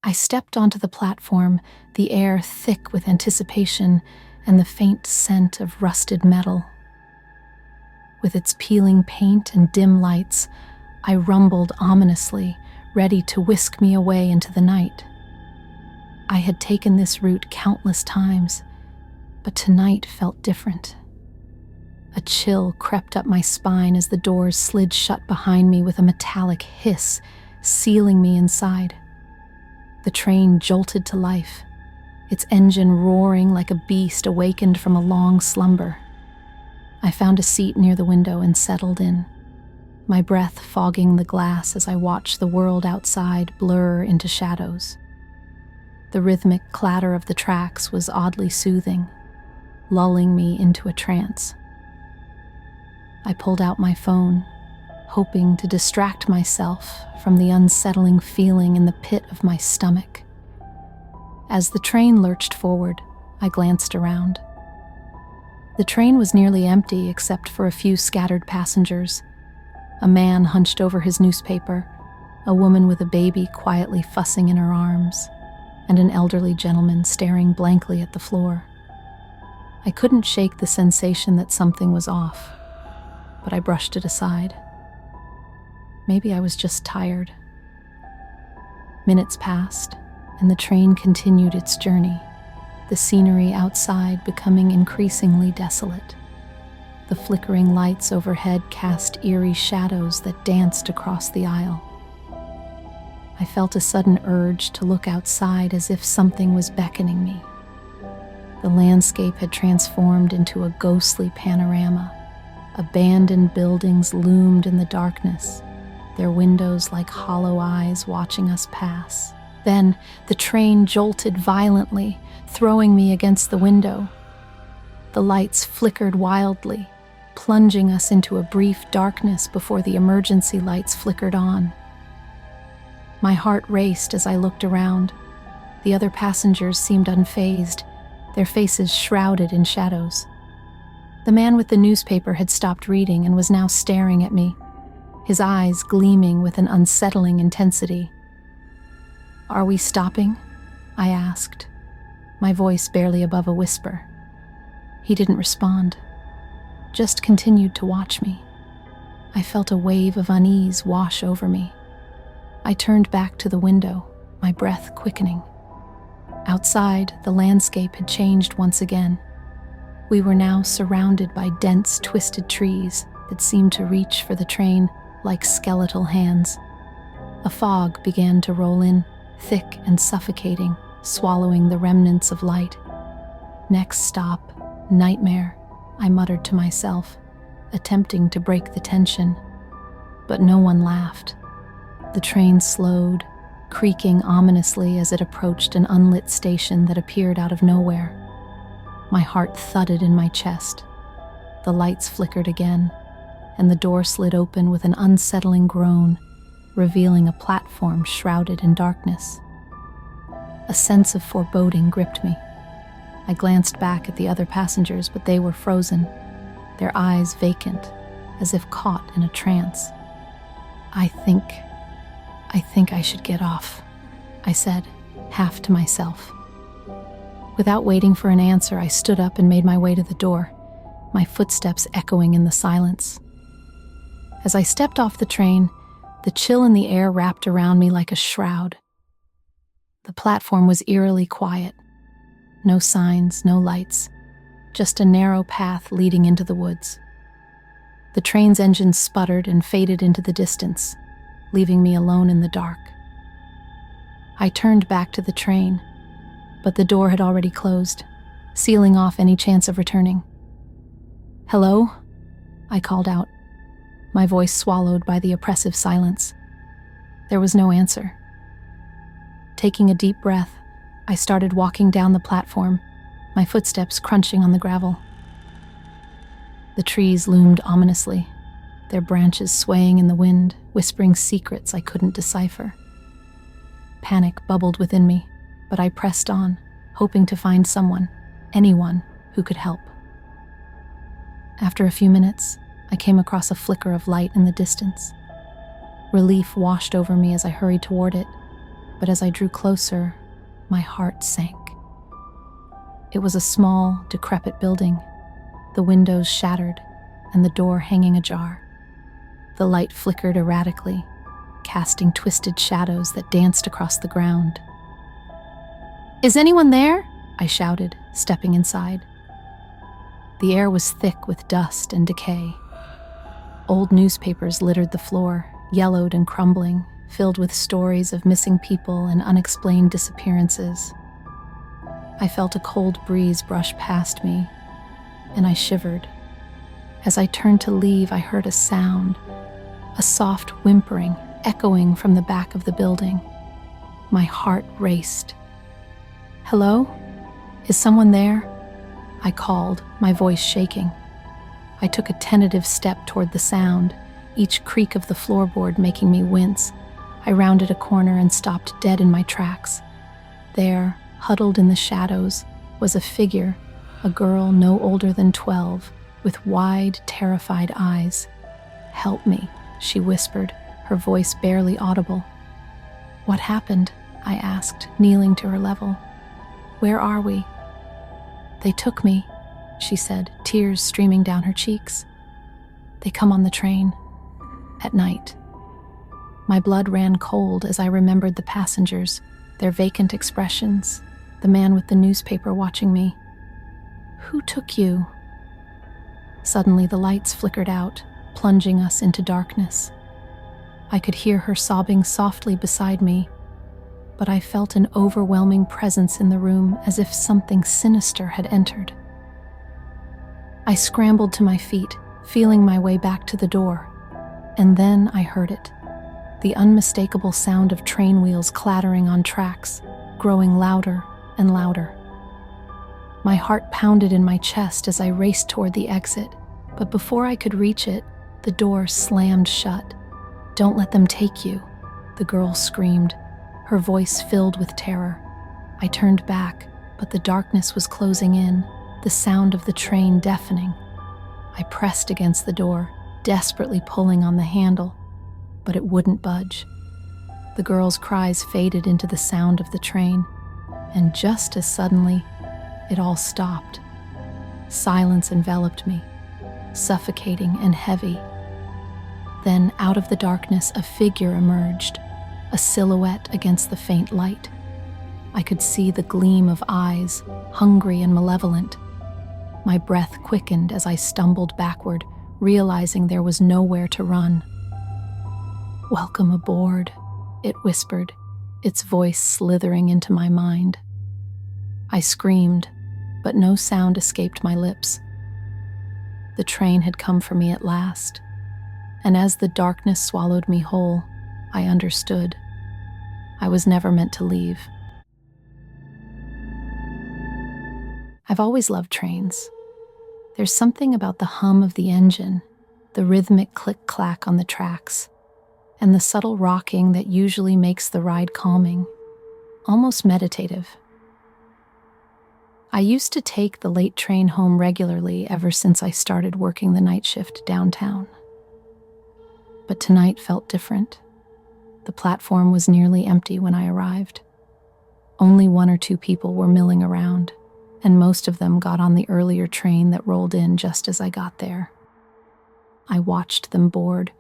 I stepped onto the platform, the air thick with anticipation and the faint scent of rusted metal. With its peeling paint and dim lights, I rumbled ominously, ready to whisk me away into the night. I had taken this route countless times, but tonight felt different. A chill crept up my spine as the doors slid shut behind me with a metallic hiss, sealing me inside. The train jolted to life, its engine roaring like a beast awakened from a long slumber. I found a seat near the window and settled in, my breath fogging the glass as I watched the world outside blur into shadows. The rhythmic clatter of the tracks was oddly soothing, lulling me into a trance. I pulled out my phone, hoping to distract myself from the unsettling feeling in the pit of my stomach. As the train lurched forward, I glanced around. The train was nearly empty except for a few scattered passengers. A man hunched over his newspaper, a woman with a baby quietly fussing in her arms, and an elderly gentleman staring blankly at the floor. I couldn't shake the sensation that something was off, but I brushed it aside. Maybe I was just tired. Minutes passed, and the train continued its journey, the scenery outside becoming increasingly desolate. The flickering lights overhead cast eerie shadows that danced across the aisle. I felt a sudden urge to look outside as if something was beckoning me. The landscape had transformed into a ghostly panorama. Abandoned buildings loomed in the darkness, their windows like hollow eyes watching us pass. Then the train jolted violently, throwing me against the window. The lights flickered wildly, plunging us into a brief darkness before the emergency lights flickered on. My heart raced as I looked around. The other passengers seemed unfazed, their faces shrouded in shadows. The man with the newspaper had stopped reading and was now staring at me, his eyes gleaming with an unsettling intensity. "Are we stopping?" I asked, my voice barely above a whisper. He didn't respond, just continued to watch me. I felt a wave of unease wash over me. I turned back to the window, my breath quickening. Outside, the landscape had changed once again. We were now surrounded by dense, twisted trees that seemed to reach for the train like skeletal hands. A fog began to roll in, thick and suffocating, swallowing the remnants of light. "Next stop, nightmare," I muttered to myself, attempting to break the tension. But no one laughed. The train slowed, creaking ominously as it approached an unlit station that appeared out of nowhere. My heart thudded in my chest. The lights flickered again, and the door slid open with an unsettling groan, revealing a platform shrouded in darkness. A sense of foreboding gripped me. I glanced back at the other passengers, but they were frozen, their eyes vacant, as if caught in a trance. I think I should get off," I said, half to myself. Without waiting for an answer, I stood up and made my way to the door, my footsteps echoing in the silence. As I stepped off the train, the chill in the air wrapped around me like a shroud. The platform was eerily quiet. No signs, no lights, just a narrow path leading into the woods. The train's engine sputtered and faded into the distance, leaving me alone in the dark. I turned back to the train, but the door had already closed, sealing off any chance of returning. "Hello?" I called out, my voice swallowed by the oppressive silence. There was no answer. Taking a deep breath, I started walking down the platform, my footsteps crunching on the gravel. The trees loomed ominously, their branches swaying in the wind, whispering secrets I couldn't decipher. Panic bubbled within me, but I pressed on, hoping to find someone, anyone, who could help. After a few minutes, I came across a flicker of light in the distance. Relief washed over me as I hurried toward it. but as I drew closer, my heart sank. It was a small, decrepit building, the windows shattered and the door hanging ajar. The light flickered erratically, casting twisted shadows that danced across the ground. "Is anyone there?" I shouted, stepping inside. The air was thick with dust and decay. Old newspapers littered the floor, yellowed and crumbling, filled with stories of missing people and unexplained disappearances. I felt a cold breeze brush past me, and I shivered. As I turned to leave, I heard a sound, a soft whimpering echoing from the back of the building. My heart raced. "Hello? Is someone there?" I called, my voice shaking. I took a tentative step toward the sound, each creak of the floorboard making me wince. I rounded a corner and stopped dead in my tracks. There, huddled in the shadows, was a figure, a girl no older than 12, with wide, terrified eyes. "Help me," she whispered, her voice barely audible. "What happened?" I asked, kneeling to her level. "Where are we?" "They took me," she said, tears streaming down her cheeks. "They come on the train. At night." My blood ran cold as I remembered the passengers, their vacant expressions, the man with the newspaper watching me. "Who took you?" Suddenly the lights flickered out, plunging us into darkness. I could hear her sobbing softly beside me, but I felt an overwhelming presence in the room, as if something sinister had entered. I scrambled to my feet, feeling my way back to the door, and then I heard it. The unmistakable sound of train wheels clattering on tracks, growing louder and louder. My heart pounded in my chest as I raced toward the exit, but before I could reach it, the door slammed shut. "Don't let them take you," the girl screamed, her voice filled with terror. I turned back, but the darkness was closing in, the sound of the train deafening. I pressed against the door, desperately pulling on the handle, but it wouldn't budge. The girl's cries faded into the sound of the train, and just as suddenly, it all stopped. Silence enveloped me, suffocating and heavy. Then, out of the darkness, a figure emerged, a silhouette against the faint light. I could see the gleam of eyes, hungry and malevolent. My breath quickened as I stumbled backward, realizing there was nowhere to run. "Welcome aboard," it whispered, its voice slithering into my mind. I screamed, but no sound escaped my lips. The train had come for me at last, and as the darkness swallowed me whole, I understood. I was never meant to leave. I've always loved trains. There's something about the hum of the engine, the rhythmic click-clack on the tracks, and the subtle rocking that usually makes the ride calming, almost meditative. I used to take the late train home regularly ever since I started working the night shift downtown. But tonight felt different. The platform was nearly empty when I arrived. Only 1 or 2 people were milling around, and most of them got on the earlier train that rolled in just as I got there. I watched them board,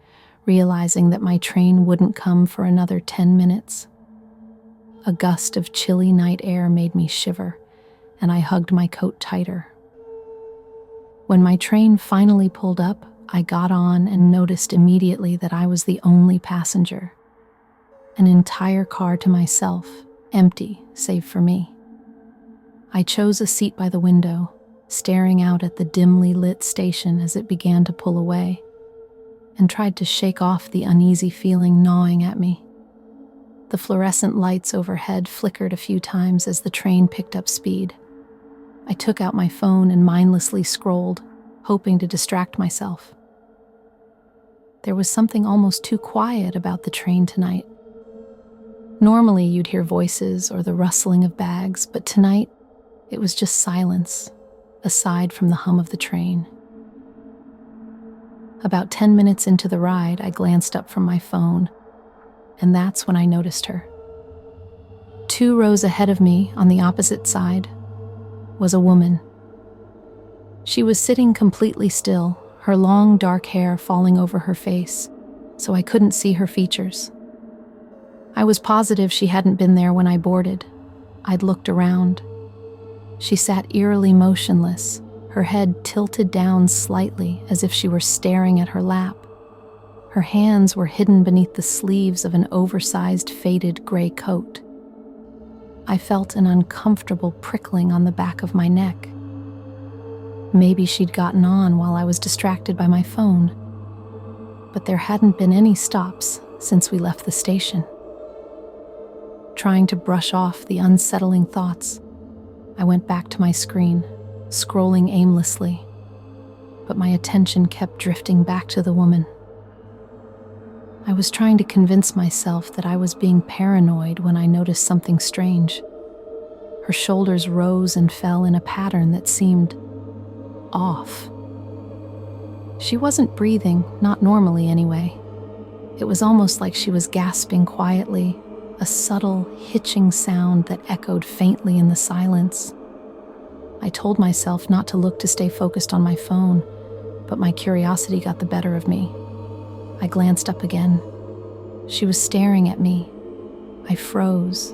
realizing that my train wouldn't come for another 10 minutes. A gust of chilly night air made me shiver, and I hugged my coat tighter. When my train finally pulled up, I got on and noticed immediately that I was the only passenger. An entire car to myself, empty save for me. I chose a seat by the window, staring out at the dimly lit station as it began to pull away, and tried to shake off the uneasy feeling gnawing at me. The fluorescent lights overhead flickered a few times as the train picked up speed. I took out my phone and mindlessly scrolled, hoping to distract myself. There was something almost too quiet about the train tonight. Normally you'd hear voices or the rustling of bags, but tonight it was just silence, aside from the hum of the train. About 10 minutes into the ride, I glanced up from my phone, and that's when I noticed her. 2 rows ahead of me, on the opposite side, was a woman. She was sitting completely still, her long dark hair falling over her face, so I couldn't see her features. I was positive she hadn't been there when I boarded. I'd looked around. She sat eerily motionless, her head tilted down slightly as if she were staring at her lap. Her hands were hidden beneath the sleeves of an oversized, faded gray coat. I felt an uncomfortable prickling on the back of my neck. Maybe she'd gotten on while I was distracted by my phone. But there hadn't been any stops since we left the station. Trying to brush off the unsettling thoughts, I went back to my screen, scrolling aimlessly, but my attention kept drifting back to the woman. I was trying to convince myself that I was being paranoid when I noticed something strange. Her shoulders rose and fell in a pattern that seemed off. She wasn't breathing, not normally anyway. It was almost like she was gasping quietly, a subtle, hitching sound that echoed faintly in the silence. I told myself not to look to stay focused on my phone, but my curiosity got the better of me. I glanced up again. She was staring at me. I froze,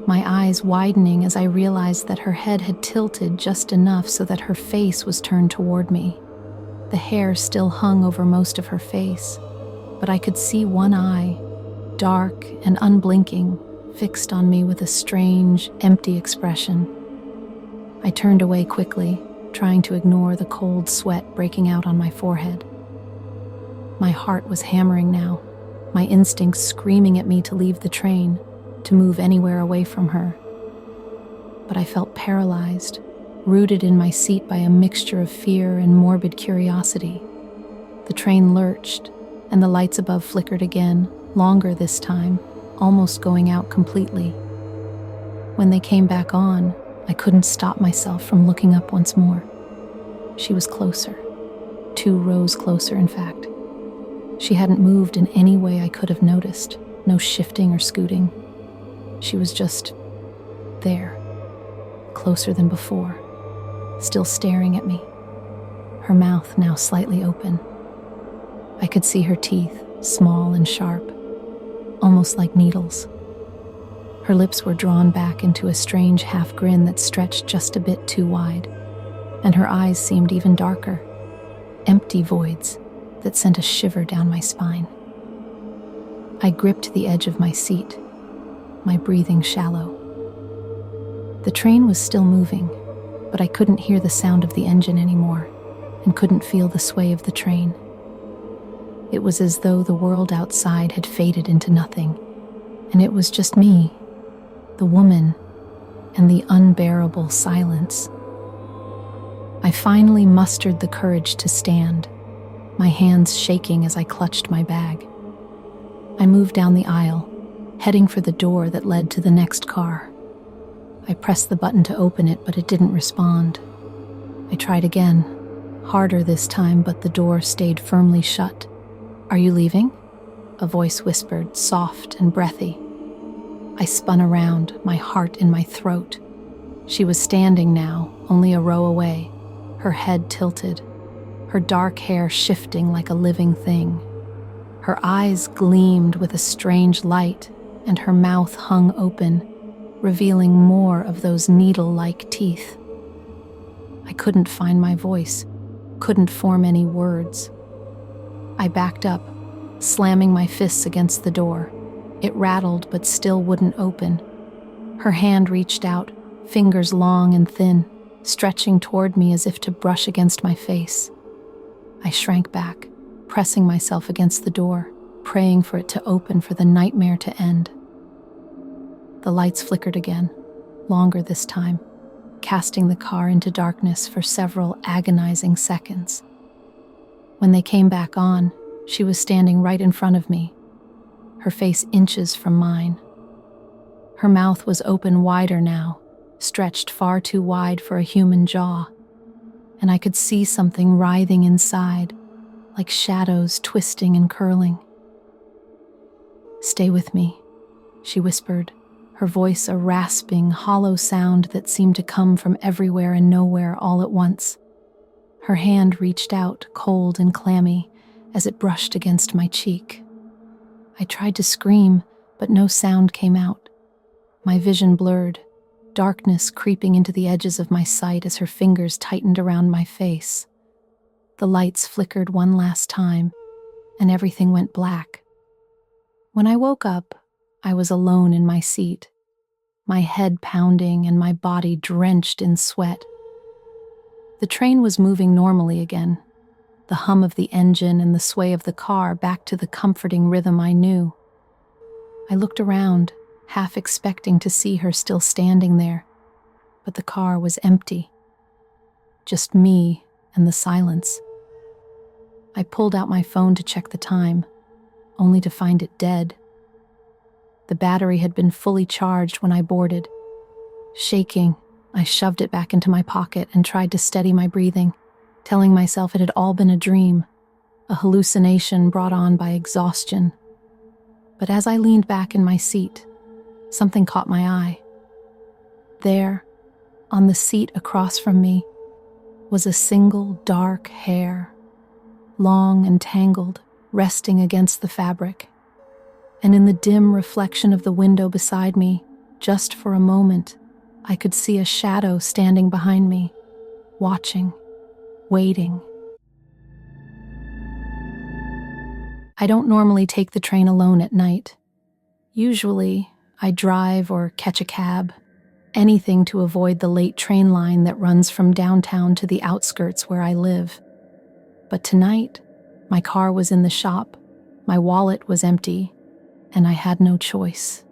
my eyes widening as I realized that her head had tilted just enough so that her face was turned toward me. The hair still hung over most of her face, but I could see one eye, dark and unblinking, fixed on me with a strange, empty expression. I turned away quickly, trying to ignore the cold sweat breaking out on my forehead. My heart was hammering now, my instincts screaming at me to leave the train, to move anywhere away from her. But I felt paralyzed, rooted in my seat by a mixture of fear and morbid curiosity. The train lurched, and the lights above flickered again, longer this time, almost going out completely. When they came back on, I couldn't stop myself from looking up once more. She was closer, 2 rows closer, in fact. She hadn't moved in any way I could have noticed, no shifting or scooting. She was just there, closer than before, still staring at me, her mouth now slightly open. I could see her teeth, small and sharp, almost like needles. Her lips were drawn back into a strange half grin that stretched just a bit too wide, and her eyes seemed even darker, empty voids that sent a shiver down my spine. I gripped the edge of my seat, my breathing shallow. The train was still moving, but I couldn't hear the sound of the engine anymore, and couldn't feel the sway of the train. It was as though the world outside had faded into nothing, and it was just me, the woman, and the unbearable silence. I finally mustered the courage to stand, my hands shaking as I clutched my bag. I moved down the aisle, heading for the door that led to the next car. I pressed the button to open it, but it didn't respond. I tried again, harder this time, but the door stayed firmly shut. "Are you leaving?" a voice whispered, soft and breathy. I spun around, my heart in my throat. She was standing now, only a row away, her head tilted, her dark hair shifting like a living thing. Her eyes gleamed with a strange light, and her mouth hung open, revealing more of those needle-like teeth. I couldn't find my voice, couldn't form any words. I backed up, slamming my fists against the door. It rattled but still wouldn't open. Her hand reached out, fingers long and thin, stretching toward me as if to brush against my face. I shrank back, pressing myself against the door, praying for it to open, for the nightmare to end. The lights flickered again, longer this time, casting the car into darkness for several agonizing seconds. When they came back on, she was standing right in front of me, her face inches from mine. Her mouth was open wider now, stretched far too wide for a human jaw, and I could see something writhing inside, like shadows twisting and curling. "Stay with me," she whispered, her voice a rasping, hollow sound that seemed to come from everywhere and nowhere all at once. Her hand reached out, cold and clammy, as it brushed against my cheek. I tried to scream, but no sound came out. My vision blurred, darkness creeping into the edges of my sight as her fingers tightened around my face. The lights flickered one last time, and everything went black. When I woke up, I was alone in my seat, my head pounding and my body drenched in sweat. The train was moving normally again, the hum of the engine and the sway of the car back to the comforting rhythm I knew. I looked around, half expecting to see her still standing there, but the car was empty. Just me and the silence. I pulled out my phone to check the time, only to find it dead. The battery had been fully charged when I boarded. Shaking, I shoved it back into my pocket and tried to steady my breathing, telling myself it had all been a dream, a hallucination brought on by exhaustion. But as I leaned back in my seat, something caught my eye. There, on the seat across from me, was a single dark hair, long and tangled, resting against the fabric. And in the dim reflection of the window beside me, just for a moment, I could see a shadow standing behind me, watching, waiting. I don't normally take the train alone at night. Usually, I drive or catch a cab, anything to avoid the late train line that runs from downtown to the outskirts where I live. But tonight, my car was in the shop, my wallet was empty, and I had no choice.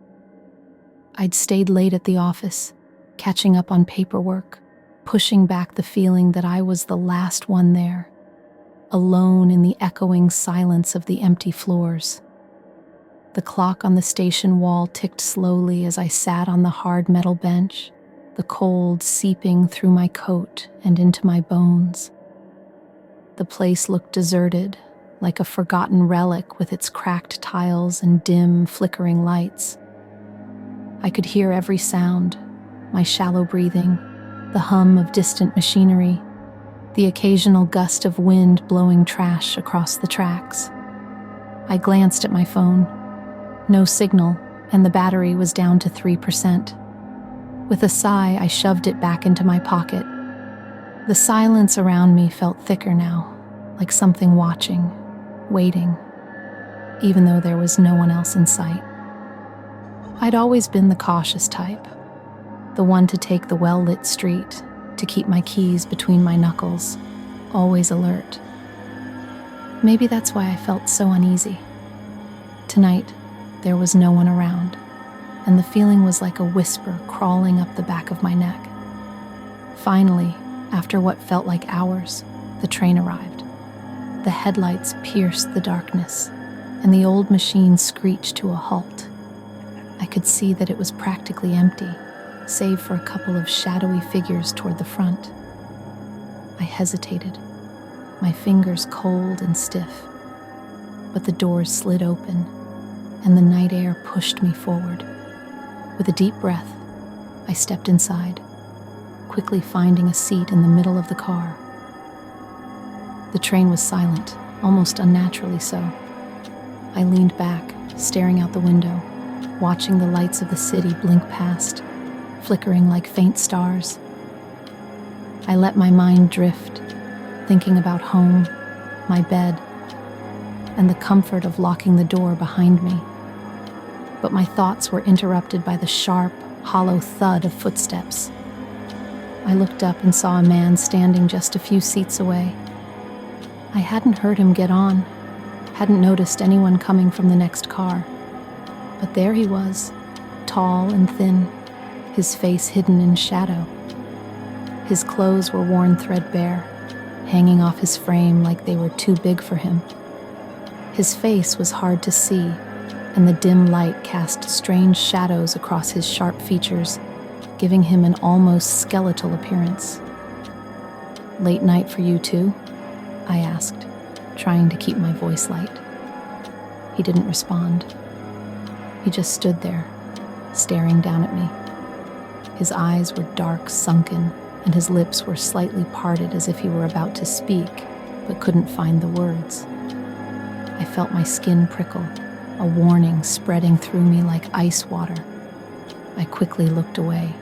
I'd stayed late at the office, catching up on paperwork, pushing back the feeling that I was the last one there, alone in the echoing silence of the empty floors. The clock on the station wall ticked slowly as I sat on the hard metal bench, the cold seeping through my coat and into my bones. The place looked deserted, like a forgotten relic with its cracked tiles and dim, flickering lights. I could hear every sound, my shallow breathing, the hum of distant machinery, the occasional gust of wind blowing trash across the tracks. I glanced at my phone. No signal, and the battery was down to 3%. With a sigh, I shoved it back into my pocket. The silence around me felt thicker now, like something watching, waiting, even though there was no one else in sight. I'd always been the cautious type, the one to take the well-lit street, to keep my keys between my knuckles, always alert. Maybe that's why I felt so uneasy. Tonight, there was no one around, and the feeling was like a whisper crawling up the back of my neck. Finally, after what felt like hours, the train arrived. The headlights pierced the darkness, and the old machine screeched to a halt. I could see that it was practically empty, save for a couple of shadowy figures toward the front. I hesitated, my fingers cold and stiff, but the doors slid open, and the night air pushed me forward. With a deep breath, I stepped inside, quickly finding a seat in the middle of the car. The train was silent, almost unnaturally so. I leaned back, staring out the window, watching the lights of the city blink past, flickering like faint stars. I let my mind drift, thinking about home, my bed, and the comfort of locking the door behind me. But my thoughts were interrupted by the sharp, hollow thud of footsteps. I looked up and saw a man standing just a few seats away. I hadn't heard him get on, hadn't noticed anyone coming from the next car. But there he was, tall and thin, his face hidden in shadow. His clothes were worn threadbare, hanging off his frame like they were too big for him. His face was hard to see, and the dim light cast strange shadows across his sharp features, giving him an almost skeletal appearance. "Late night for you too?" I asked, trying to keep my voice light. He didn't respond. He just stood there, staring down at me. His eyes were dark, sunken, and his lips were slightly parted as if he were about to speak, but couldn't find the words. I felt my skin prickle, a warning spreading through me like ice water. I quickly looked away,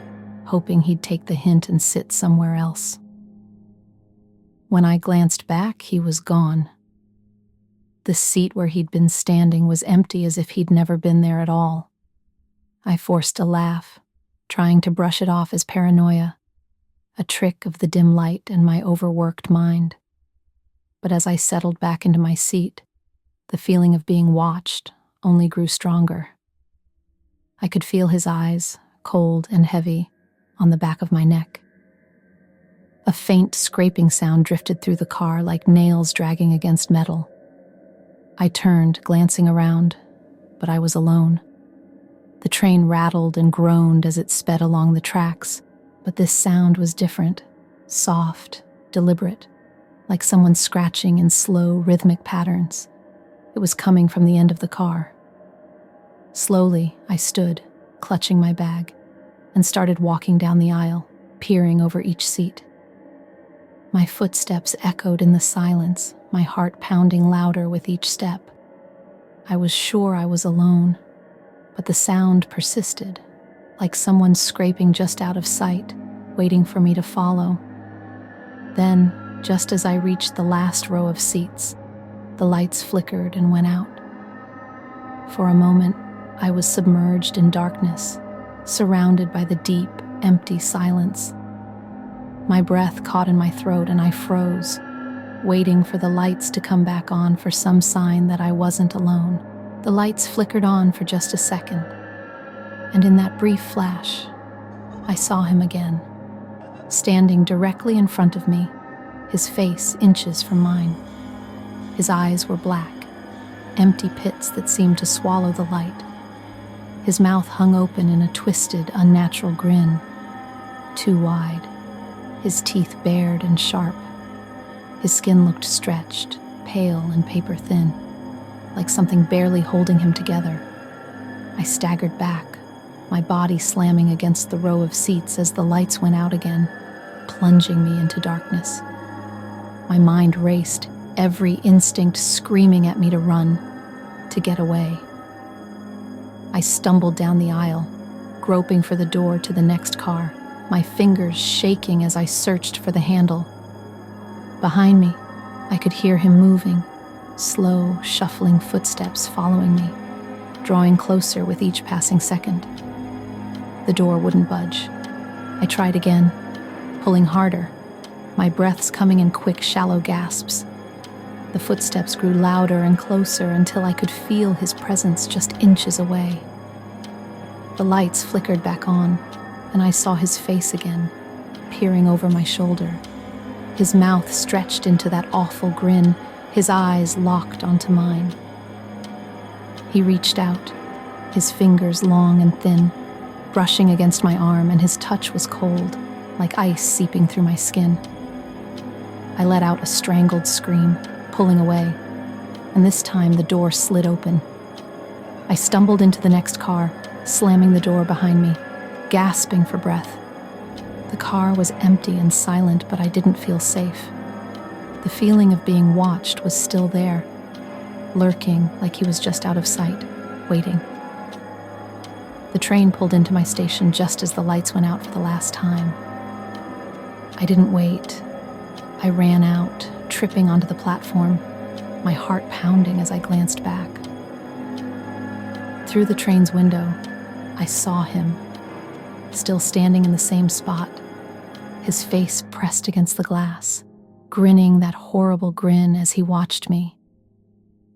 hoping he'd take the hint and sit somewhere else. When I glanced back, he was gone. The seat where he'd been standing was empty, as if he'd never been there at all. I forced a laugh, trying to brush it off as paranoia, a trick of the dim light and my overworked mind. But as I settled back into my seat, the feeling of being watched only grew stronger. I could feel his eyes, cold and heavy, on the back of my neck. A faint scraping sound drifted through the car like nails dragging against metal. I turned, glancing around, but I was alone. The train rattled and groaned as it sped along the tracks, but this sound was different, soft, deliberate, like someone scratching in slow, rhythmic patterns. It was coming from the end of the car. Slowly, I stood, clutching my bag, and started walking down the aisle, peering over each seat. My footsteps echoed in the silence, my heart pounding louder with each step. I was sure I was alone, but the sound persisted, like someone scraping just out of sight, waiting for me to follow. Then, just as I reached the last row of seats, the lights flickered and went out. For a moment, I was submerged in darkness, surrounded by the deep, empty silence. My breath caught in my throat and I froze, waiting for the lights to come back on for some sign that I wasn't alone. The lights flickered on for just a second, and in that brief flash, I saw him again, standing directly in front of me, his face inches from mine. His eyes were black, empty pits that seemed to swallow the light. His mouth hung open in a twisted, unnatural grin, too wide, his teeth bared and sharp. His skin looked stretched, pale and paper-thin, like something barely holding him together. I staggered back, my body slamming against the row of seats as the lights went out again, plunging me into darkness. My mind raced, every instinct screaming at me to run, to get away. I stumbled down the aisle, groping for the door to the next car, my fingers shaking as I searched for the handle. Behind me, I could hear him moving, slow, shuffling footsteps following me, drawing closer with each passing second. The door wouldn't budge. I tried again, pulling harder, my breaths coming in quick, shallow gasps. The footsteps grew louder and closer until I could feel his presence just inches away. The lights flickered back on, and I saw his face again, peering over my shoulder. His mouth stretched into that awful grin, his eyes locked onto mine. He reached out, his fingers long and thin, brushing against my arm, and his touch was cold, like ice seeping through my skin. I let out a strangled scream, pulling away, and this time the door slid open. I stumbled into the next car, slamming the door behind me, gasping for breath. The car was empty and silent, but I didn't feel safe. The feeling of being watched was still there, lurking like he was just out of sight, waiting. The train pulled into my station just as the lights went out for the last time. I didn't wait. I ran out, tripping onto the platform, my heart pounding as I glanced back. Through the train's window, I saw him, still standing in the same spot, his face pressed against the glass, grinning that horrible grin as he watched me.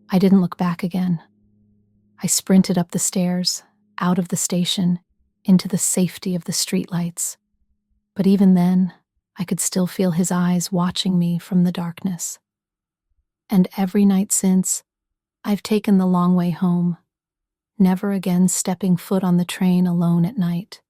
I didn't look back again. I sprinted up the stairs, out of the station, into the safety of the streetlights. But even then, I could still feel his eyes watching me from the darkness. And every night since, I've taken the long way home, never again stepping foot on the train alone at night.